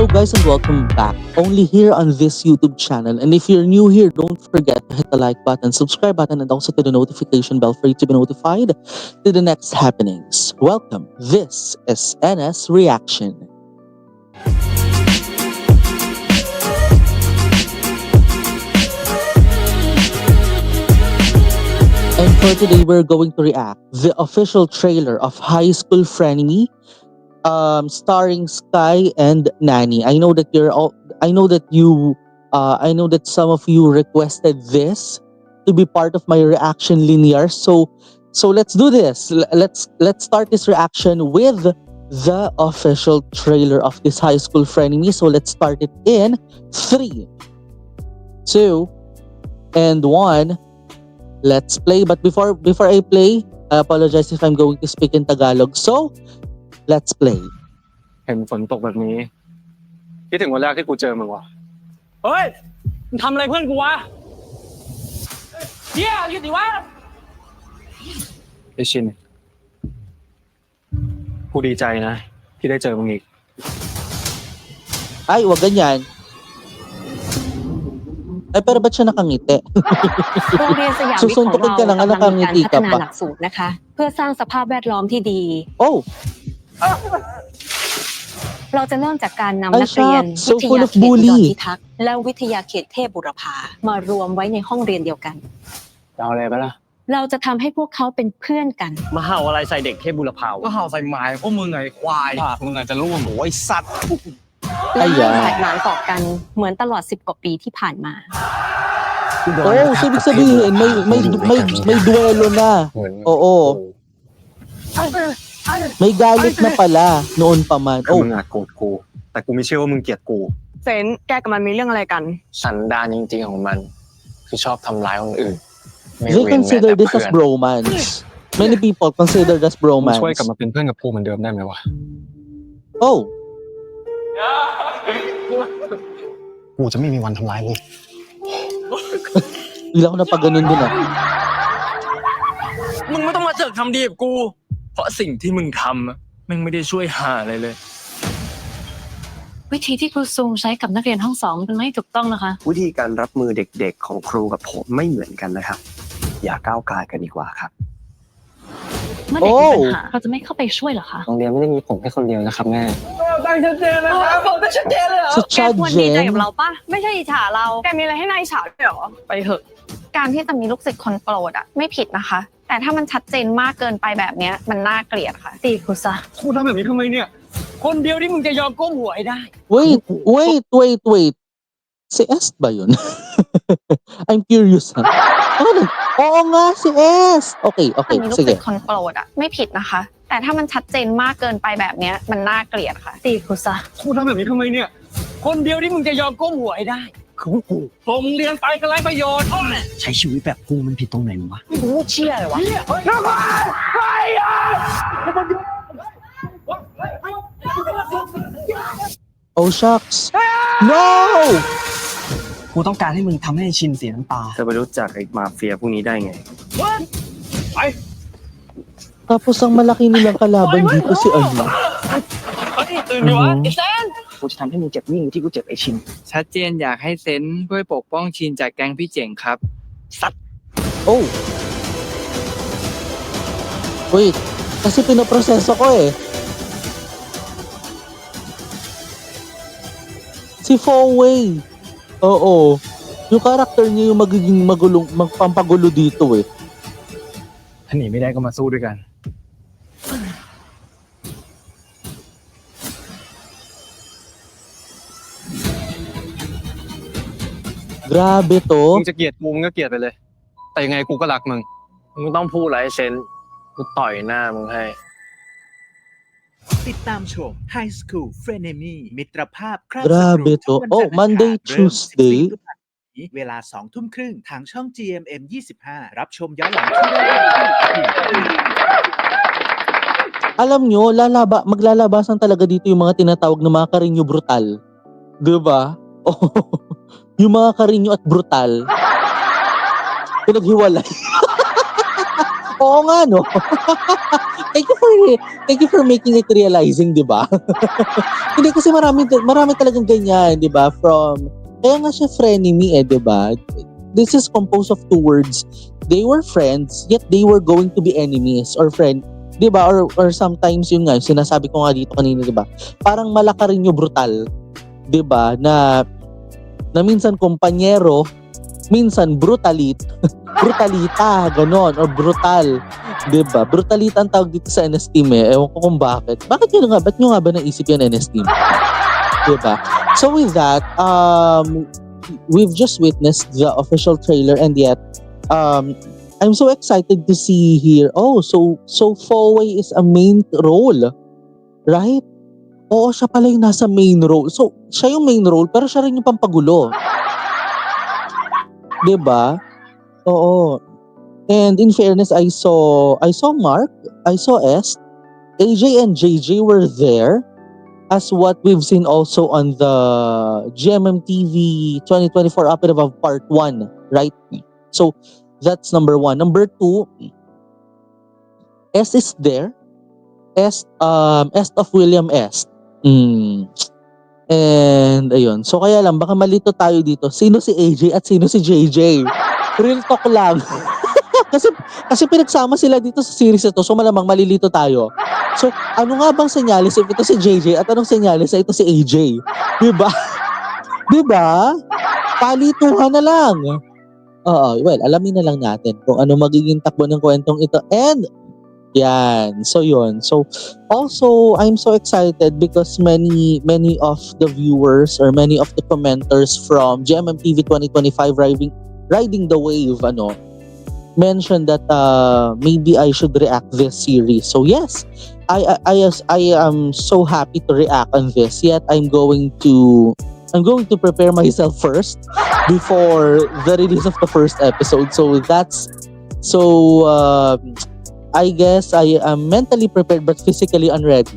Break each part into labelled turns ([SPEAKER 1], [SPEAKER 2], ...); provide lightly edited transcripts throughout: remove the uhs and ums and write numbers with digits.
[SPEAKER 1] Hello guys and welcome back. Only here on this YouTube channel. And if you're new here, don't forget to hit the like button, subscribe button, and also to the notification bell for you to be notified to the next happenings. Welcome. This is NS Reaction. And for today, we're going to react the official trailer of High School Frenemy, starring Sky and Nani. I know that you're all. I know that you. I know that some of you requested this to be part of my reaction linear. So let's do this. Let's start this reaction with the official trailer of this High School Frenemy. So let's start it in 3, 2, and 1. Let's play. But before I play, I apologize if I'm going to speak in Tagalog. So, let's play.
[SPEAKER 2] เห็นฝนตกแบบนี้คิดถึงวันแรกที่กูเจอมึงวะเฮ้ยมึงทำอะไรเพื่อนกูวะเฮียอยู่ดิวะไอชินกูดีใจนะที่ได้เจอมึงอีก
[SPEAKER 1] Ay, wag ganyan. Ay, pero ba't siya nakangiti?
[SPEAKER 3] โรงเรียนสยามวิทย์ของเรา
[SPEAKER 1] Susuntukin ka na nga,
[SPEAKER 3] กำลังมีการ
[SPEAKER 1] nakangiti
[SPEAKER 3] พั
[SPEAKER 1] ka
[SPEAKER 3] ฒนา
[SPEAKER 1] pa.
[SPEAKER 3] หลักสูตรนะคะ เพื่อสร้างสภาพแวดล้อมที่ดี
[SPEAKER 1] Oh,
[SPEAKER 3] เราจะเริ่มจากการนำ
[SPEAKER 1] Ay,
[SPEAKER 3] นักเรียน
[SPEAKER 1] shucks.
[SPEAKER 3] วิ
[SPEAKER 1] So
[SPEAKER 3] ท
[SPEAKER 1] full
[SPEAKER 3] ยา
[SPEAKER 1] of
[SPEAKER 3] เขตอุดร
[SPEAKER 1] bully.
[SPEAKER 3] พิทักษ์และวิทยาเขตเทพบุรพามารวมไว้ในห้องเรียนเดียวกัน
[SPEAKER 2] เอาอะไรไปล่ะ
[SPEAKER 3] เราจะทำให้พวกเขาเป็นเพื่อนกัน
[SPEAKER 2] มาเห่าอะไรใส่เด็กเทพบุรพา
[SPEAKER 4] ก็เห่าใส่ไม้พวกมึงไงควายมึงไงจะรู้ว่าโอ้ยสัตว์
[SPEAKER 3] และ
[SPEAKER 1] Ay,
[SPEAKER 3] เริ่ม
[SPEAKER 1] ah.
[SPEAKER 3] บาดหมางต่อกันเหมือนตลอด10 กว่าปีที่ผ่านมา
[SPEAKER 1] Oh, so ibig sabihin, may duelo na.
[SPEAKER 2] เหมือน
[SPEAKER 1] Oo. May galit na pala noon pa man.
[SPEAKER 2] คือ
[SPEAKER 1] Oh,
[SPEAKER 2] มึงอาจโกรธกู แต่กูไม่เชื่อว่ามึงเกลียดกู
[SPEAKER 5] เซนแกกับมันมีเรื่องอะไรกัน
[SPEAKER 2] สันดานจริงๆของมันคือชอบทำร้ายคนอื่นไม่
[SPEAKER 1] they
[SPEAKER 2] เว้นแม้
[SPEAKER 1] consider
[SPEAKER 2] แต่
[SPEAKER 1] this
[SPEAKER 2] เพื่
[SPEAKER 1] as
[SPEAKER 2] อน
[SPEAKER 1] bromance. Many people consider this
[SPEAKER 2] มึงช่วยกลับ
[SPEAKER 1] bromance.
[SPEAKER 2] มาเป็นเพื่อนกับกูเหมือนเดิมได้ไหมวะ
[SPEAKER 1] Oh,
[SPEAKER 4] กูจะไม่มีวันทำร้ายมึง
[SPEAKER 1] bigla ko napaganon din ah.
[SPEAKER 4] มึงไม่ต้องมาเจอทำดีกับกู เพราะสิ่งที่มึงทำอะมึงไม่ได้ช่วยหาอะไรเลย
[SPEAKER 6] วิธีที่ครูซูงใช้กับนักเรียนห้องสองมันไม่ถูกต้องนะคะ
[SPEAKER 7] วิธีการรับมือเด็กๆของครูกับผมไม่เหมือนกันนะครับ อย่าก้าวกายกันดีกว่าครับ
[SPEAKER 6] เมื่อเด็กมีปัญหาเราจะไม่เข้าไปช่วยเหรอคะ
[SPEAKER 2] โรงเรียนไม่ได้มีผมแค่คนเดียวนะครับแม่
[SPEAKER 1] So
[SPEAKER 3] แกควรดีใจกับ
[SPEAKER 1] Jen,
[SPEAKER 3] เราปะไม่ใช่อิจฉาเรา
[SPEAKER 5] แกมีอะไรให้นายฉาด้วยเหรอ ไปเถอะ การที่จะมีลูกศิษย์คนโปรดอะไม่ผิดนะคะ แต่ถ้ามันชัดเจนมากเกินไปแบบเนี้ยมันน่าเกลียดค่ะ
[SPEAKER 6] ตีครูซะ
[SPEAKER 2] กูทำแบบนี้ทำไมเนี่ย คนเดียวที่มึงจะยอมก้มหัวให้ได้
[SPEAKER 1] wait. Si S ba yun? I'm curious ha. Ano? Oo nga, si S. Okay,
[SPEAKER 5] มีลูก
[SPEAKER 1] sige.
[SPEAKER 5] ศิษย์คนโปรดอะไม่ผิดนะคะ แต่ถ้ามันชัดเจนมากเกินไปแบบเนี้ยมันน่าเกลียดค่ะ
[SPEAKER 6] ตีครูซะ
[SPEAKER 2] กูทำแบบนี้ทำไมเนี่ย คนเดียวที่มึงจะยอมก้มหัวให้ได้ คือกูส่งเรียนไปก็ไร้ประโยชน์
[SPEAKER 7] ใช้ชีวิตแบบกูมันผิดตรงไหนวะ
[SPEAKER 2] กูเชี่ยเลยวะ
[SPEAKER 1] Oh shucks. No!
[SPEAKER 7] กูต้องการให้มึงทำให้ชินเสียน้ำตา
[SPEAKER 2] เธอไปรู้จักไอ้มาเฟียพวกนี้ได้ไง
[SPEAKER 1] Tapos ang malaki nilang kalaban dito si ano.
[SPEAKER 2] ตื่นดิวะ
[SPEAKER 7] กูจะทำให้มึงเจ็บยิ่งที่กูเจ็บไอชิน
[SPEAKER 8] ชัดเจนอยากให้เซนช่วยปกป้องชินจากแก๊งพี่เจ๋งครับ
[SPEAKER 1] Oh. Wait, kasi pinoproseso ko eh. Si Fowey. Oo. Yung character niya yung magiging magpampagulo dito eh.
[SPEAKER 2] ถ้าหนีไม่ได้ก็มาสู้ด้วยกัน
[SPEAKER 1] Grabe
[SPEAKER 2] มึ
[SPEAKER 1] to.
[SPEAKER 2] งจะเกลียดกูมึงก็เกลียดไปเลย แต่ยังไงกูก็รักมึง มึงต้องพูดอะไรเซนกูต่อยหน้ามึงให้
[SPEAKER 9] ติดตามชม High School Frenemy มิตรภาพคราบ
[SPEAKER 1] Grabe
[SPEAKER 9] ศัตรู
[SPEAKER 1] to.
[SPEAKER 9] ทุกวัน
[SPEAKER 1] Oh,
[SPEAKER 9] จันทร์
[SPEAKER 1] Monday,
[SPEAKER 9] อังคารเริ่ม
[SPEAKER 1] Tuesday.
[SPEAKER 9] 14 พฤษภาคมนี้เวลา 2 ทุ่มครึ่งทางช่อง GMM 25 รับชมย้อนหลังที่ได้ที่
[SPEAKER 1] Alam nyo, maglalabasan talaga dito yung mga tinatawag na mga karinyo brutal. Diba? Oh, yung mga karinyo at brutal. Pinaghiwalay. Oo nga, no? Thank you for making it realizing, di ba? Hindi kasi marami talagang ganyan, di ba? Kaya nga siya frenemy di ba? This is composed of two words. They were friends, yet they were going to be enemies or friend. Di ba? Or sometimes yun nga, sinasabi ko nga dito kanina, di ba? Parang malakarinyo brutal. Di ba? Na minsan kumpanyero, minsan brutalita, ganon, or brutal. Diba? Brutalita ang tawag dito sa NS team Ewan ko kung bakit. Ba't nyo nga ba naisip yan NS team? Diba? So with that, we've just witnessed the official trailer and yet, I'm so excited to see here. Oh, so Fowey is a main role. Right? Oo, siya pala yung nasa main role. So, siya yung main role, pero siya rin yung pampagulo. Diba? Oo. And in fairness, I saw Mark, I saw S, AJ and JJ were there as what we've seen also on the GMMTV 2024 Up and Above Part 1, right? So, that's number 1. Number 2, S is there. S of William S. And ayun. So kaya lang, baka malito tayo dito. Sino si AJ at sino si JJ? Real talk lang. kasi pinagsama sila dito sa series na to. So malamang malilito tayo. So ano nga bang senyalis if ito si JJ at anong senyalis na ito si AJ? Diba? Diba? Palituhan na lang. Oo, well, alamin na lang natin kung ano magiging takbo ng kwentong ito. And yan. So yun. So also I'm so excited because many of the viewers or many of the commenters from GMMTV 2025 riding the wave mentioned that maybe I should react this series. So yes, I am so happy to react on this. Yet I'm going to prepare myself first before the release of the first episode. So I guess I am mentally prepared but physically unready.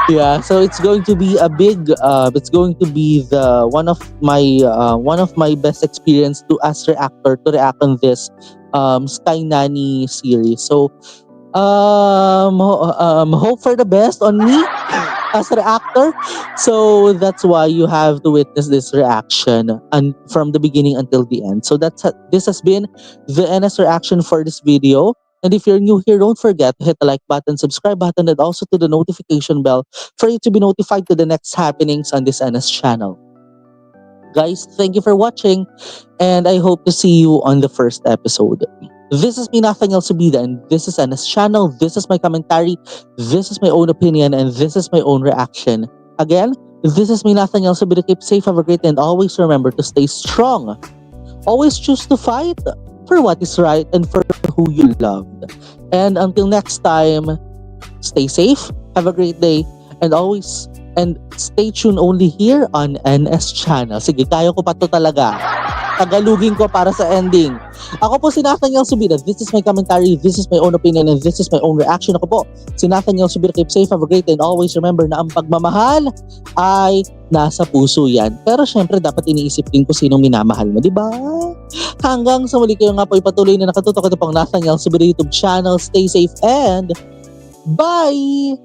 [SPEAKER 1] Yeah, so it's going to be it's going to be the one of my best experience to as reactor to react on this Sky Nanny series. So hope for the best on me as a reactor. So that's why you have to witness this reaction and from the beginning until the end. So this has been the NS reaction for this video. And if you're new here, don't forget to hit the like button, subscribe button, and also to the notification bell for you to be notified to the next happenings on this NS channel. Guys, thank you for watching, and I hope to see you on the first episode. This is me, Nathaniel Subida, and this is NS channel. This is my commentary, this is my own opinion, and this is my own reaction. Again, this is me, Nathaniel Subida. Keep safe, have a great day, and always remember to stay strong. Always choose to fight for what is right and for who you loved. And until next time, stay safe, have a great day, and stay tuned only here on NS channel. Sige, kaya ko pa to talaga. Tagalugin ko para sa ending. Ako po si Nathaniel Subida. This is my commentary, this is my own opinion, and this is my own reaction. Ako po si Nathaniel Subida. Keep safe, have a great day, and always remember na ang pagmamahal ay nasa puso yan. Pero syempre, dapat iniisip din kung sinong minamahal mo, di ba? Hanggang sa muli kayo nga po ipatuloy na nakatutok ito pang Nathaniel Subida YouTube channel. Stay safe and bye!